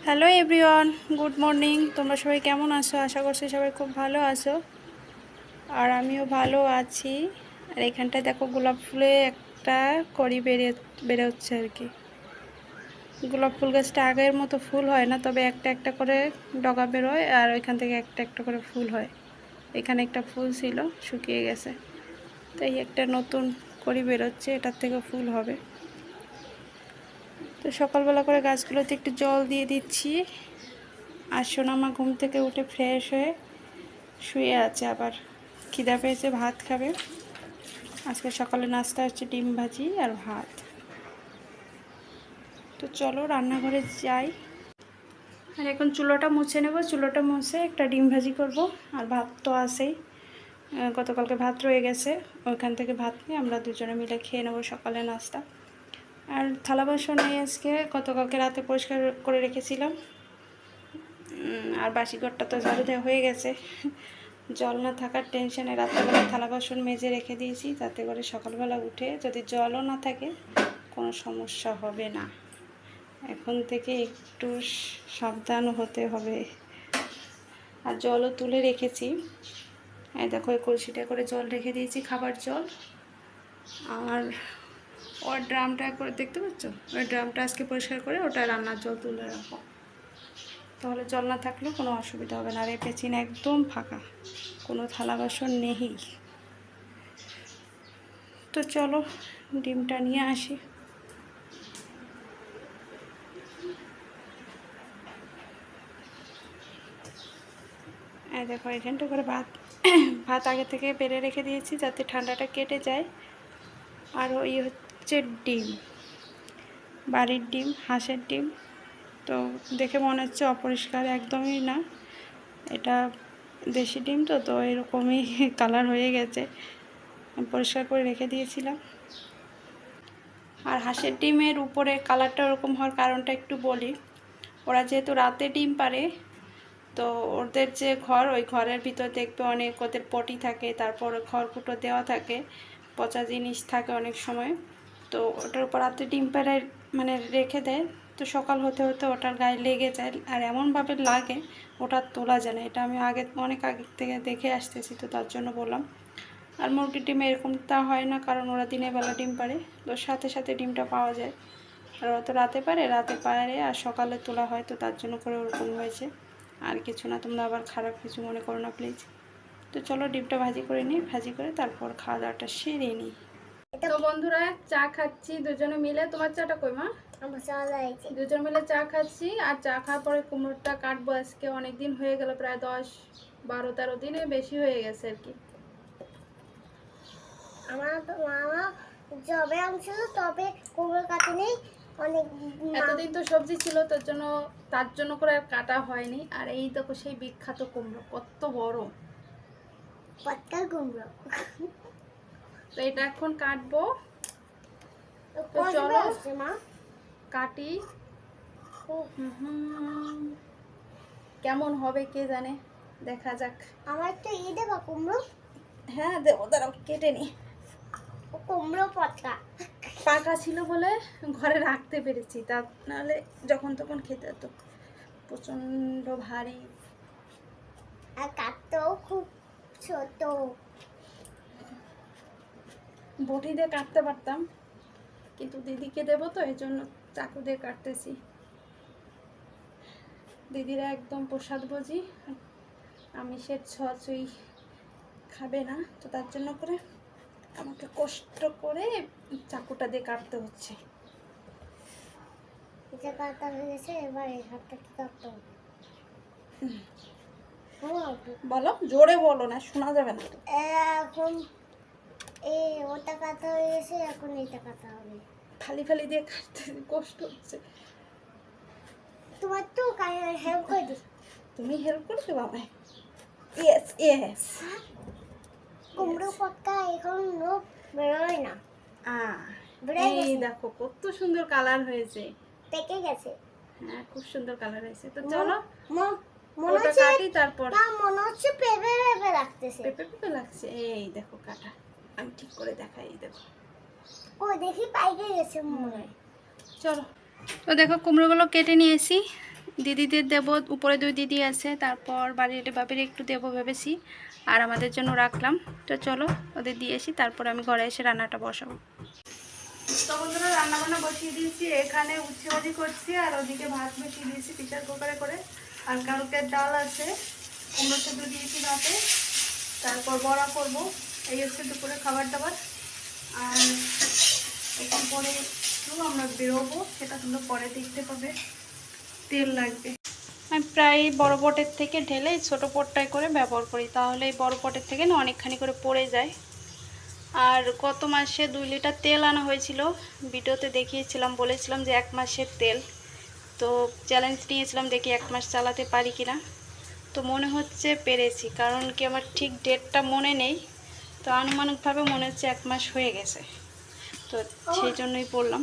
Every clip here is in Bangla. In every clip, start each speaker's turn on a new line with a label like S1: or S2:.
S1: Hello everyone, good morning. তোমরা সবাই কেমন আছো? আশা করছি সবাই খুব ভালো আছো, আর আমিও ভালো আছি। আর এখানটায় দেখো গোলাপ ফুলে একটা কড়ি বেরোচ্ছে আর কি। গোলাপ ফুল গাছটা আগের মতো ফুল হয় না, তবে একটা একটা করে ডগা বেরোয় আর ওইখান থেকে একটা একটা করে ফুল হয়। এখানে একটা ফুল ছিল, শুকিয়ে গেছে, তাই একটা নতুন কড়ি বেরোচ্ছে, এটার থেকে ফুল হবে। তো সকালবেলা করে গাছগুলোতে একটু জল দিয়ে দিচ্ছি। আর সোনামা ঘুম থেকে উঠে ফ্রেশ হয়ে শুয়ে আছে, আবার খিদা পেয়েছে, ভাত খাবে। আজকে সকালে নাস্তা হচ্ছে ডিম ভাজি আর ভাত। তো চলো রান্নাঘরে যাই। আর এখন চুলোটা মুছে নেব, চুলোটা মুছে একটা ডিম ভাজি করব। আর ভাত তো আছেই, গতকালকে ভাত রয়ে গেছে, ওইখান থেকে ভাত নিয়ে আমরা দুজনে মিলে খেয়ে নেবো সকালে নাস্তা। আর থালা বাসন আজকে গতকালকে রাতে পরিষ্কার করে রেখেছিলাম। আর বাসি ঘরটা তো ঝাড়ু দেওয়া হয়ে গেছে। জল না থাকার টেনশনে রাত্রেবেলা থালা বাসন মেজে রেখে দিয়েছি, যাতে করে সকালবেলা উঠে যদি জলও না থাকে কোনো সমস্যা হবে না। এখন থেকে একটু সাবধান হতে হবে। আর জলও তুলে রেখেছি, এই দেখো এই কলসিটা করে জল রেখে দিয়েছি, খাবার জল। আর ওর ড্রামটা করে দেখতে পাচ্ছ, ওই ড্রামটা আজকে পরিষ্কার করে ওটা রান্নার জল তুলে রাখো, তাহলে জল না থাকলেও কোনো অসুবিধা হবে না। আর এই পেছনে একদম ফাঁকা, কোনো থালা বাসন নেই। তো চলো ডিমটা নিয়ে আসি। এই দেখো এখানটা করে ভাত ভাত আগে থেকে বেড়ে রেখে দিয়েছি, যাতে ঠান্ডাটা কেটে যায়। আর ওই হচ্ছে ডিম, বাড়ির ডিম, হাঁসের ডিম। তো দেখে মনে হচ্ছে অপরিষ্কার, একদমই না, এটা দেশি ডিম। তো তো এরকমই কালার হয়ে গেছে, পরিষ্কার করে রেখে দিয়েছিলাম। আর হাঁসের ডিমের উপরে কালারটা ওরকম হওয়ার কারণটা একটু বলি। ওরা যেহেতু রাতে ডিম পারে, তো ওদের যে ঘর, ওই ঘরের ভিতর দেখবে অনেক ওদের পটি থাকে, তারপর খড়কুটো দেওয়া থাকে, পচা জিনিস থাকে অনেক সময়। তো ওটার উপর রাতে ডিম পাড়ে মানে রেখে দেয়, তো সকাল হতে হতে ওটার গায়ে লেগে যায়, আর এমনভাবে লাগে ওটা তোলা যায় না। এটা আমি অনেক আগে থেকে দেখে আসতেছি, তো তার জন্য বললাম। আর মুরগির ডিমে এরকমটা হয় না, কারণ ওরা দিনের বেলা ডিম পাড়ে, তো সাথে সাথে ডিমটা পাওয়া যায়। আর ওরা তো রাতে পারে আর সকালে তোলা হয়, তো তার জন্য করে ওরকম হয়েছে, আর কিছু না। তোমরা আবার খারাপ কিছু মনে করো না প্লিজ। তো চলো ডিমটা ভাজি করে নিই, ভাজি করে তারপর খাওয়া দাওয়াটা সেরে নিই। তো বন্ধুরা চা খাচ্ছি দুজনে মিলে। তোমার চাটা কই মা? দুজন মিলে চা খাচ্ছি। আর চা খাওয়ার পরে কুমড়োটা কাটবো। আজকে অনেক দিন হয়ে গেল, প্রায় 10-12-13 দিনে বেশি হয়ে গেছে আর কি।
S2: আমার তো মামা জবে আনছিল, তবে কুমড়ো কাটেনি অনেক।
S1: এতদিন তো সবজি ছিল, তার জন্য করে আর কাটা হয়নি। আর এই দেখো সেই বিখ্যাত কুমড়ো, কত বড়
S2: পাতলা কুমড়ো।
S1: তো এটা এখন কাটবো। তো
S2: চলো
S1: চলো
S2: মা
S1: কাটি। কেমন হবে কে জানে, দেখা যাক।
S2: আমার তো দেবা কুমড়ো।
S1: হ্যাঁ দেবো, দাঁড়াও কেটে নি।
S2: কুমড়ো পাতলা
S1: পাকা ছিল বলে ঘরে রাখতে পেরেছি, তা নাহলে যখন তখন খেতে হতো। প্রচন্ড ভারী,
S2: আর কাটতেও খুব ছোট।
S1: বটি দিয়ে কাটতে পারতাম, কিন্তু দিদিকে দেবো তো এই জন্য চাকু দিয়ে কাটতেছি। দিদিরা একদম প্রসাদ ভোজি, আমিষের ছোঁয়াছুঁই খাবে না, তো তার জন্য করে আমাকে কষ্ট করে চাকুটা দিয়ে কাটতে হচ্ছে।
S2: এটা কাটা হয়ে গেছে, এবার এই হাতটা কি কাটতে হবে?
S1: বলো, জোরে বলো, না শোনা যাবে না তো।
S2: এখন ওটা কাটা হয়ে গেছে, এখন এটা কাটা হবে।
S1: খালি খালি দিয়ে কাটতে কষ্ট হচ্ছে।
S2: তোমার তো হেল্প করে দিই।
S1: তুমি হেল্প করে দেবো আমায়? Yes yes.
S2: কুমড়ো পাতা এখন বেরোয় না।
S1: এই দেখো কত সুন্দর কালার হয়েছে,
S2: পেকে গেছে।
S1: হ্যাঁ খুব সুন্দর কালার হয়েছে। তো চলো
S2: মনে
S1: ওটা
S2: হচ্ছে
S1: কাটি, তারপর
S2: মনে হচ্ছে পেঁপে পেঁপে লাগতেছে।
S1: পেঁপে পেঁপে লাগছে। এই দেখো কাটা, আমি ঠিক করে দেখাই, এই দেখো।
S2: ও দেখি পাইকে গেছে মনে হয়।
S1: চলো, তো দেখো কুমড়োগুলো কেটে নিয়েছি। দিদিদের দেবো, উপরে 2 দিদি আছে, তারপর বাড়ির বাপের একটু দেবো ভেবেছি, আর আমাদের জন্য রাখলাম। তো চলো ওদের দিয়ে আসি, তারপর আমি ঘরে এসে রান্নাটা বসাবো। তো বন্ধুরা রান্নাবান্না বসিয়ে দিয়েছি, এখানে উচ্ছে ভাজি করছি আর ওদিকে ভাত বসিয়ে দিয়েছি প্রেসার কুকারে করে। আর কালকের ডাল আছে, কুমড়ো সেদ্ধ দিয়েছি ভাতে, তারপর বড়া করবো। এই হচ্ছে দুপুরে খাবার দাবার। আর এখন পরে একটু আমরা বেরোবো, সেটা তোমরা পরে দেখতে পাবে। তেল লাগবে। আমি প্রায় বড় পটের থেকে ঢেলে ছোট পটটায় করে ব্যবহার করি, তাহলে এই বড় পটের থেকে না অনেকখানি করে পড়ে যায়। আর গত মাসে 2 লিটার তেল আনা হয়েছিল, ভিডিওতে দেখিয়েছিলাম, বলেছিলাম যে 1 মাসের তেল। তো চ্যালেঞ্জ নিয়েছিলাম, দেখি 1 মাস চালাতে পারি কিনা। তো মনে হচ্ছে পেরেছি, কারণ কি আমার ঠিক ডেটটা মনে নেই, তো আনুমানিকভাবে মনে হচ্ছে 1 মাস হয়ে গেছে। তো সেই জন্যই বললাম।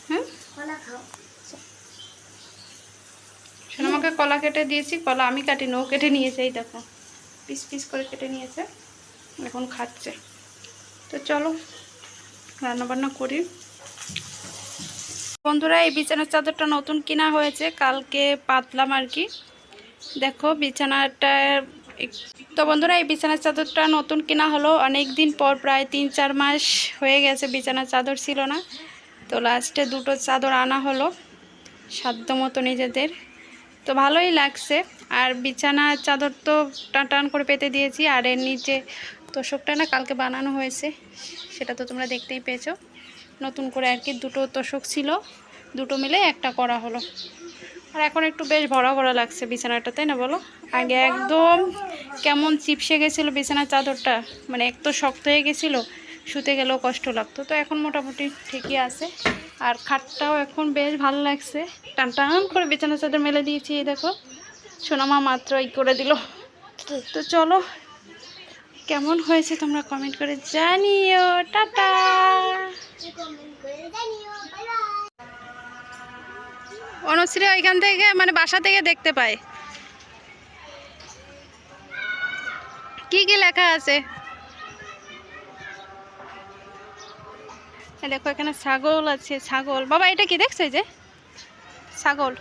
S1: হ্যাঁ আমাকে কলা কেটে দিয়েছি, কলা আমি কাটিনি, ও কেটে নিয়েছে, এই দেখো পিস পিস করে কেটে নিয়েছে, এখন খাচ্ছে। তো চলো রান্নাবান্না করি। বন্ধুরা এই বিছানার চাদরটা নতুন কেনা হয়েছে, কালকে পাতলাম আর কি, দেখো বিছানাটা। তো বন্ধুরা এই বিছানার চাদরটা নতুন কেনা হলো অনেক দিন পর, প্রায় 3-4 মাস হয়ে গেছে বিছানার চাদর ছিল না। তো লাস্টে 2টো চাদর আনা হলো সাধ্য মতো নিজেদের, তো ভালোই লাগছে। আর বিছানার চাদর তো টান টান করে পেতে দিয়েছি, আর এর নিচে তোষকটা না কালকে বানানো হয়েছে, সেটা তো তোমরা দেখতেই পেয়েছো। নতুন করে আর কি 2টো তোষক ছিল, 2টো মিলে একটা করা হলো। আর এখন একটু বেশ ভরা ভরা লাগছে বিছানাটা, তাই না বলো? আগে একদম কেমন চিপসে গেছিলো বিছানার চাদরটা, মানে এক তো শক্ত হয়ে গেছিলো, শুতে গেলেও কষ্ট লাগতো। তো এখন মোটামুটি ঠিকই আছে। আর খাটটাও এখন বেশ ভালো লাগছে, টান টান করে বিছানার চাদর মেলে দিয়েছি, এই দেখো সোনামা মাত্র এই করে দিল। তো চলো কেমন হয়েছে তোমরা কমেন্ট করে জানিও। টাটা। অনুশ্রী ওইখান থেকে মানে বাসা থেকে দেখতে পায় কি কি লেখা আছে। দেখো এখানে ছাগল আছে, ছাগল। বাবা এটা কি দেখছো? যে ছাগল,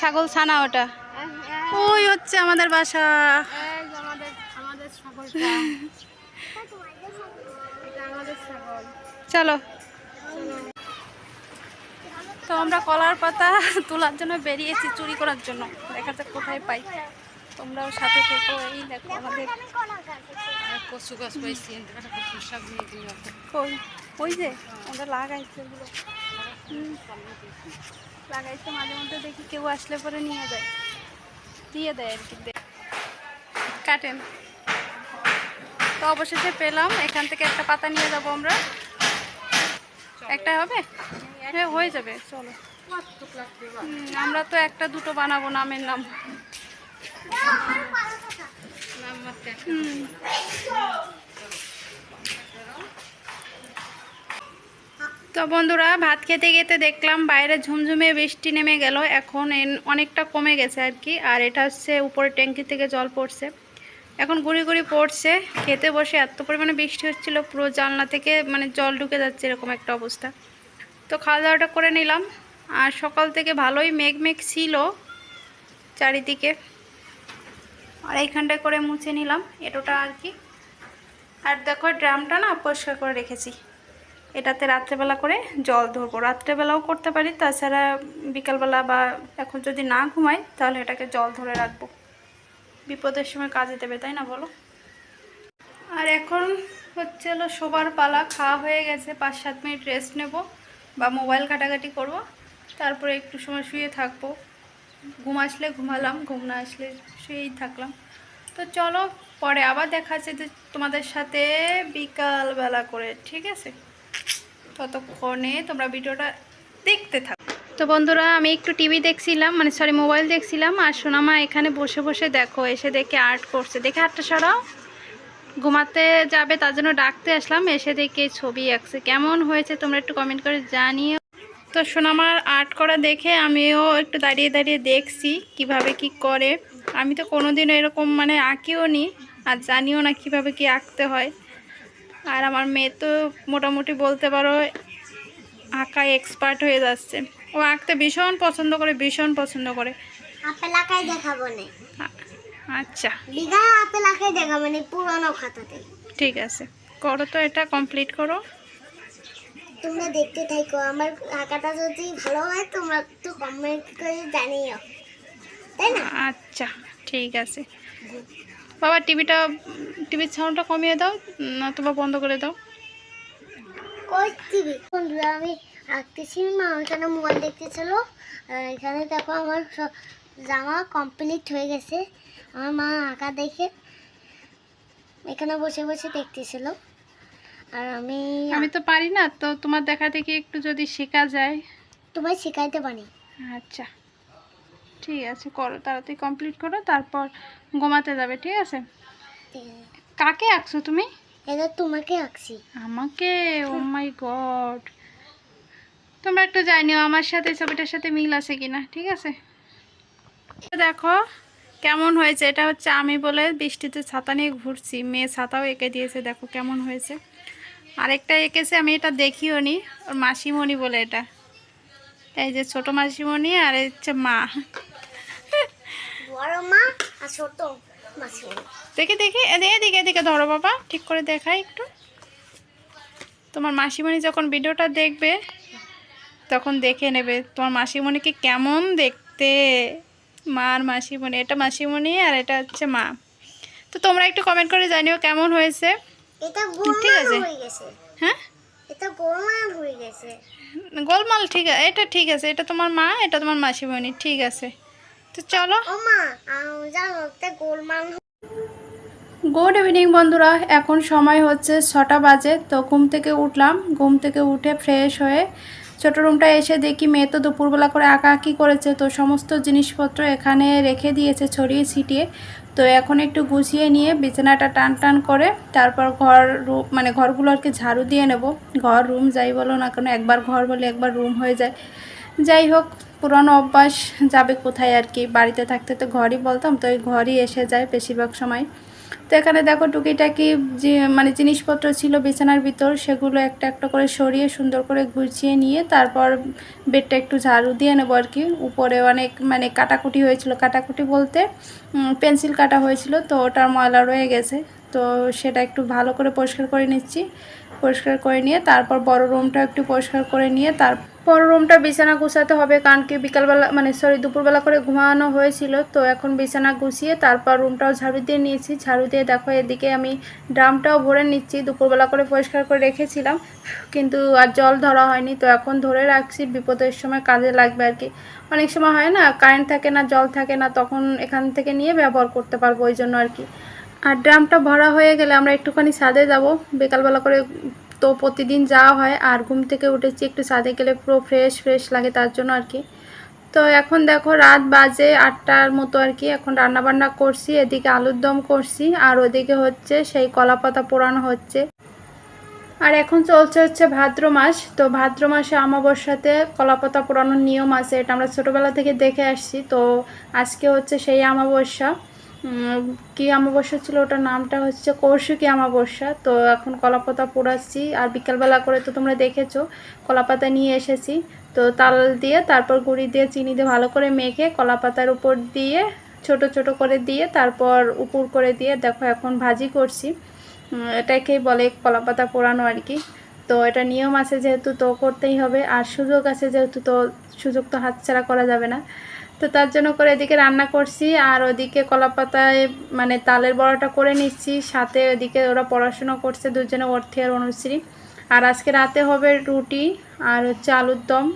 S1: ছাগল ছানা, ওটা ওই হচ্ছে আমাদের বাসা। চলো তো আমরা কলার পাতা তোলার জন্য বেরিয়েছি, চুরি করার জন্য, দেখা যাক কোথায় পাই। তোমরাও সাথে থেকো। এই দেখো আমাদের কচু গাছ পাইছি, ওই যে আমরা লাগাইছে ওগুলো, লাগাইছে, মাঝে মধ্যে দেখি কেউ আসলে পরে নিয়ে যায়, দিয়ে দেয় আর কি, কাটেন। তো অবশেষে পেলাম, এখান থেকে একটা পাতা নিয়ে যাবো আমরা। একটা হবে? হ্যাঁ হয়ে যাবে, চলো। আমরা তো 1-2টো বানাবো নামের নাম। তো বন্ধুরা ভাত খেতে খেতে দেখলাম বাইরে ঝুমঝুমে বৃষ্টি নেমে গেল, এখন অনেকটা কমে গেছে আর কি। আর এটা হচ্ছে উপরে ট্যাঙ্কি থেকে জল পড়ছে, এখন গুঁড়ি গুঁড়ি পড়ছে। খেতে বসে এত পরিমাণে বৃষ্টি হচ্ছিল, পুরো জানলা থেকে মানে জল ঢুকে যাচ্ছে, এরকম একটা অবস্থা। তো খাওয়া দাওয়াটা করে নিলাম। আর সকাল থেকে ভালোই মেঘ মেঘ ছিল চারিদিকে, আর এইখানটায় করে মুছে নিলাম এটোটা আর কি। আর দেখো ড্রামটা না পরিষ্কার করে রেখেছি, এটাতে রাত্রেবেলা করে জল ধরবো, রাত্রেবেলাও করতে পারি, তাছাড়া বিকালবেলা বা এখন যদি না ঘুমাই তাহলে এটাকে জল ধরে রাখবো, বিপদের সময় কাজে দেবে, তাই না বলো? আর এখন হচ্ছে হলো শোবার পালা, খাওয়া হয়ে গেছে, 5-7 মিনিট রেস্ট নেব বা মোবাইল ঘাটাঘাটি করব, তারপরে একটু সময় শুয়ে থাকবো। ঘুম আসলে ঘুমালাম, ঘুম না আসলে শুয়েই থাকলাম। তো চলো পরে আবার দেখা যাচ্ছে যে তোমাদের সাথে বিকালবেলা করে, ঠিক আছে? ততক্ষণে তোমরা ভিডিওটা দেখতে থাকো। তো বন্ধুরা আমি একটু টিভি দেখছিলাম, মানে সরি মোবাইল দেখছিলাম, আর সোনামা এখানে বসে বসে দেখো এসে দেখে আর্ট করছে, দেখে হাতটা সরাও, ঘুমাতে যাবে তার জন্য ডাকতে আসলাম, এসে দেখে ছবি আঁকছে। কেমন হয়েছে তোমরা একটু কমেন্ট করে জানিও। তো সোনামার আর্ট করা দেখে আমিও একটু দাঁড়িয়ে দাঁড়িয়ে দেখছি কিভাবে কি করে। আমি তো কোনোদিনও এরকম মানে আঁকিও নি, আর জানিও না কিভাবে কি আঁকতে হয়। আর আমার মেয়ে তো মোটামুটি বলতে পারো আঁকায় এক্সপার্ট হয়ে যাচ্ছে। ও আঁকতে ভীষণ পছন্দ করে, ভীষণ পছন্দ করে।
S2: আপেল আঁকাই দেখাবো না,
S1: আচ্ছা
S2: বিঘা আপেল আঁকাই দেখাবো না পুরনো খাতাতে।
S1: ঠিক আছে, করো তো, এটা কমপ্লিট করো।
S2: তোমরা দেখতে থাকো, আমার আঁকাটা যদি ভালো হয় তোমরা একটু কমেন্ট করে জানিও, তাই না?
S1: আচ্ছা ঠিক আছে বাবা, টিভির সাউন্ডটা কমিয়ে দাও, না তোমার বন্ধ করে দাও।
S2: কই টিভি? বন্ধুরা আমি আঁকতেছি, মা ওখানে মোবাইল দেখতেছিল। এখানে দেখো আমার সব জামা কমপ্লিট হয়ে গেছে। আমার মা আঁকা দেখে এখানে বসে বসে দেখতেছিল, আর
S1: আমি তো পারি না, তো তোমার দেখা দেখি একটু যদি শেখা যায়।
S2: তোমায় শেখাইতে পারি।
S1: আচ্ছা ঠিক আছে, করো তাড়াতাড়ি কমপ্লিট করো, তারপর ঘুমাতে যাবে, ঠিক আছে?
S2: ঠিক আছে।
S1: কাকে আঁকছো তুমি?
S2: এটা তোমাকে আঁকছি।
S1: আমাকে? ও মাই গড, তোমরা একটু জানিও আমার সাথে ছবিটার সাথে মিল আছে কিনা, ঠিক আছে? দেখো কেমন হয়েছে, এটা হচ্ছে আমি বলে বৃষ্টিতে ছাতা নিয়ে ঘুরছি, মেয়ে ছাতাও এঁকে দিয়েছে, দেখো কেমন হয়েছে। আরেকটা এঁকেছে, আমি এটা দেখিও নি, ওর মাসিমণি বলে এটা, এই যে ছোট মাসিমণি আর এই হচ্ছে মা।
S2: বড় মা আর ছোট মাসিমণি।
S1: দেখি দেখি, এদিকে এদিকে ধরো বাবা, ঠিক করে দেখাই একটু। তোমার মাসিমণি যখন ভিডিওটা দেখবে তখন দেখে নেবে তোমার মাসিমণিকে কেমন দেখতে। মা আর মাসিমণি, এটা মাসিমণি আর এটা হচ্ছে মা। তো তোমরা একটু কমেন্ট করে জানিও কেমন হয়েছে।
S2: এটা
S1: ঠিক
S2: গোলমাল
S1: আছে,
S2: হয়ে গেছে।
S1: হ্যাঁ
S2: এটা গোলমাল হয়ে গেছে।
S1: গোলমাল, ঠিক আছে, এটা ঠিক আছে, এটা তোমার মা, এটা তোমার মাসিমণি, ঠিক আছে। তো চলো।
S2: ও মা, জানো এটা গোলমাল।
S1: গুড ইভিনিং বন্ধুরা, এখন সময় হচ্ছে 6টা বাজে। তো ঘুম থেকে উঠলাম, ঘুম থেকে উঠে ফ্রেশ হয়ে ছোটো রুমটা এসে দেখি মেয়ে তো দুপুরবেলা করে আঁকাআঁকি করেছে, তো সমস্ত জিনিসপত্র এখানে রেখে দিয়েছে ছড়িয়ে ছিটিয়ে। তো এখন একটু গুছিয়ে নিয়ে বিছানাটা টান টান করে তারপর মানে ঘরগুলো আর কি ঝাড়ু দিয়ে নেব। ঘর রুম যাই বলো না কেন, একবার ঘর বলে একবার রুম হয়ে যায়। যাই হোক, পুরনো অভ্যাস যাবে কোথায় আর কি, বাড়িতে থাকতে তো ঘরই বলতাম, তো এই ঘরই এসে যায় বেশিরভাগ সময়। তো এখানে দেখো টুকিটাকি যে মানে জিনিসপত্র ছিল বিছানার ভিতর, সেগুলো একটা একটা করে সরিয়ে সুন্দর করে গুছিয়ে নিয়ে তারপর বেডটা একটু ঝাড়ু দিয়ে নেবো আর কি। উপরে অনেক মানে কাটাকুটি হয়েছিল, কাটাকুটি বলতে পেন্সিল কাটা হয়েছিল, তো ওটার ময়লা রয়ে গেছে, তো সেটা একটু ভালো করে পরিষ্কার করে নিচ্ছি। পরিষ্কার করে নিয়ে তারপর বড় রুমটা একটু পরিষ্কার করে নিয়ে তারপর রুমটা বিছানা গুছাতে হবে, কারণ কি বিকালবেলা মানে দুপুরবেলা করে ঘুমানো হয়েছিল, তো এখন বিছানা গুছিয়ে তারপর রুমটাও ঝাড়ু দিয়ে নিয়েছি। ঝাড়ু দিয়ে দেখো এদিকে আমি ড্রামটাও ভরে নিচ্ছি, দুপুরবেলা করে পরিষ্কার করে রেখেছিলাম কিন্তু আর জল ধরা হয়নি, তো এখন ধরে রাখছি, বিপদের সময় কাজে লাগবে আর কি। অনেক সময় হয় না, কারেন্ট থাকে না, জল থাকে না, তখন এখান থেকে নিয়ে ব্যবহার করতে পারবো, ওই জন্য আর কি। আর ড্রামটা ভরা হয়ে গেলে আমরা একটুখানি ছাদে যাব বিকালবেলা করে, তো প্রতিদিন যাওয়া হয়, আর ঘুম থেকে উঠেছি একটু ছাদে গেলে পুরো ফ্রেশ ফ্রেশ লাগে, তার জন্য আর কি। তো এখন দেখো রাত বাজে 8টার মতো আর কি, এখন রান্নাবান্না করছি, এদিকে আলুর দম করছি আর ওদিকে হচ্ছে সেই কলাপাতা পোড়ানো হচ্ছে। আর এখন চলছে হচ্ছে ভাদ্র মাস, তো ভাদ্র মাসে অমাবস্যাতে কলাপাতা পোড়ানোর নিয়ম আছে, এটা আমরা ছোটোবেলা থেকে দেখে আসছি। তো আজকে হচ্ছে সেই অমাবস্যা, কি অমাবস্যা ছিল ওটার নামটা হচ্ছে কৌশিকী অমাবস্যা। তো এখন কলাপাতা পোড়াচ্ছি, আর বিকালবেলা করে তো তোমরা দেখেছো কলাপাতা নিয়ে এসেছি, তো তাল দিয়ে তারপর গুঁড়ি দিয়ে চিনি দিয়ে ভালো করে মেখে কলাপাতার উপর দিয়ে ছোট ছোট করে দিয়ে তারপর উপর করে দিয়ে দেখো এখন ভাজি করছি। এটাকেই বলে কলাপাতা পোড়ানো আর কি। তো এটা নিয়ম আছে যেহেতু, তো করতেই হবে, আর সুযোগ আছে যেহেতু, তো সুযোগ তো হাতছাড়া করা যাবে না। তো তার জন্য করে এদিকে রান্না করছি, আর ওদিকে কলাপাতায় মানে তালের বড়াটা করে নিচ্ছি, সাথে ওদিকে ওরা পড়াশুনো করছে দুজনে, অর্থী আর অনুশ্রী। আর আজকে রাতে হবে রুটি আর হচ্ছে আলুর দম,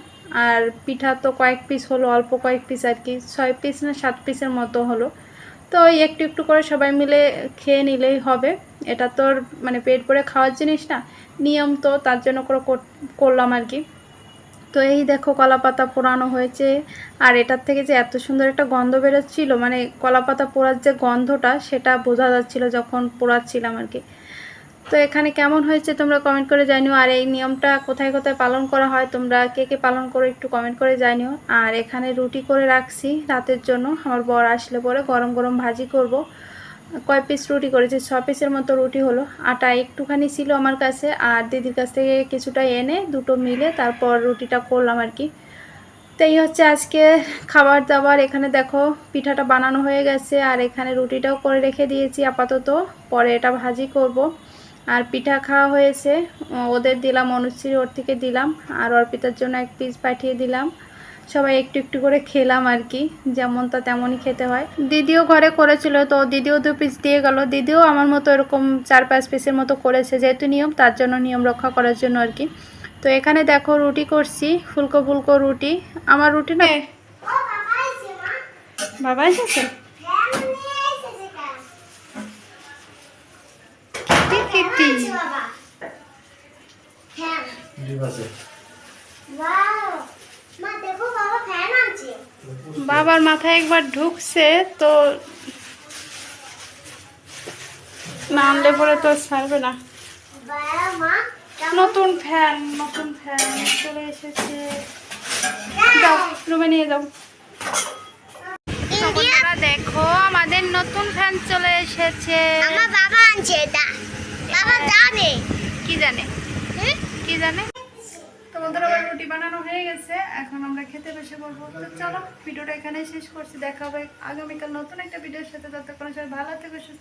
S1: আর পিঠা তো কয়েক পিস হলো, অল্প কয়েক পিস আর কি, 6 পিস না 7 পিসের মতো হলো। তো ওই একটু একটু করে সবাই মিলে খেয়ে নিলেই হবে, এটা তো মানে পেট ভরে খাওয়ার জিনিস না, নিয়ম, তো তার জন্য করে করলাম আর কি। তো এই দেখো কলাপাতা পোড়ানো হয়েছে, আর এটার থেকে যে এত সুন্দর একটা গন্ধ বেরোচ্ছিল, মানে কলাপাতা পোড়ার যে গন্ধটা সেটা বোঝা যাচ্ছিলো যখন পোড়াচ্ছিলাম আর কি। তো এখানে কেমন হয়েছে তোমরা কমেন্ট করে জানিও, আর এই নিয়মটা কোথায় কোথায় পালন করা হয় তোমরা কে কে পালন করো একটু কমেন্ট করে জানিও। আর এখানে রুটি করে রাখছি রাতের জন্য, আমার বর আসলে পরে গরম গরম ভাজি করব। কয় পিস রুটি করেছি, 6 পিসের মতো রুটি হলো। আটা একটুখানি ছিল আমার কাছে, আর দিদির কাছ থেকে কিছুটা এনে দুটো মিলে তারপর রুটিটা করলাম আর কি। তো এই হচ্ছে আজকে খাবার দাবার। এখানে দেখো পিঠাটা বানানো হয়ে গেছে, আর এখানে রুটিটাও করে রেখে দিয়েছি আপাতত, পরে এটা ভাজি করব। আর পিঠা খাওয়া হয়েছে, ওদের দিলাম, অনুশ্রী ওর থেকে দিলাম, আর অর্পিতার জন্য এক পিস পাঠিয়ে দিলাম। সবাই একটু একটু করে খেলাম আর কি, যেমনটা তেমনই খেতে হয়। দিদিও ঘরে করেছিল, তো দিদিও 2 পিস দিয়ে গেল। দিদিও আমার মতো এরকম 4-5 পিসের মতো করেছে, যেহেতু নিয়ম, তার জন্য নিয়ম রক্ষা করার জন্য আর কি। তো এখানে দেখো রুটি করছি, ফুলকো ফুলকো রুটি। আমার রুটি না, বাবা এসেছে। বাবার মাথায় একবার ঢুকছে, তো না আনলে পরে তো ছাড়বে না। নতুন ফ্যান চলে এসেছে, যাও রুমে নিয়ে যাও। দেখো আমাদের নতুন ফ্যান চলে এসেছে।
S2: আমার বাবা আনছে এটা, বাবা জানে।
S1: কি জানে? কি জানে? তোমাদের আবার রুটি বানানো হয়ে গেছে, এখন আমরা খেতে বসে পড়বো। তো চলো ভিডিওটা এখানে শেষ করছি, দেখা হবে আগামীকাল নতুন একটা ভিডিওর সাথে। ততক্ষণ সবাই ভালো থেকো, সুস্থ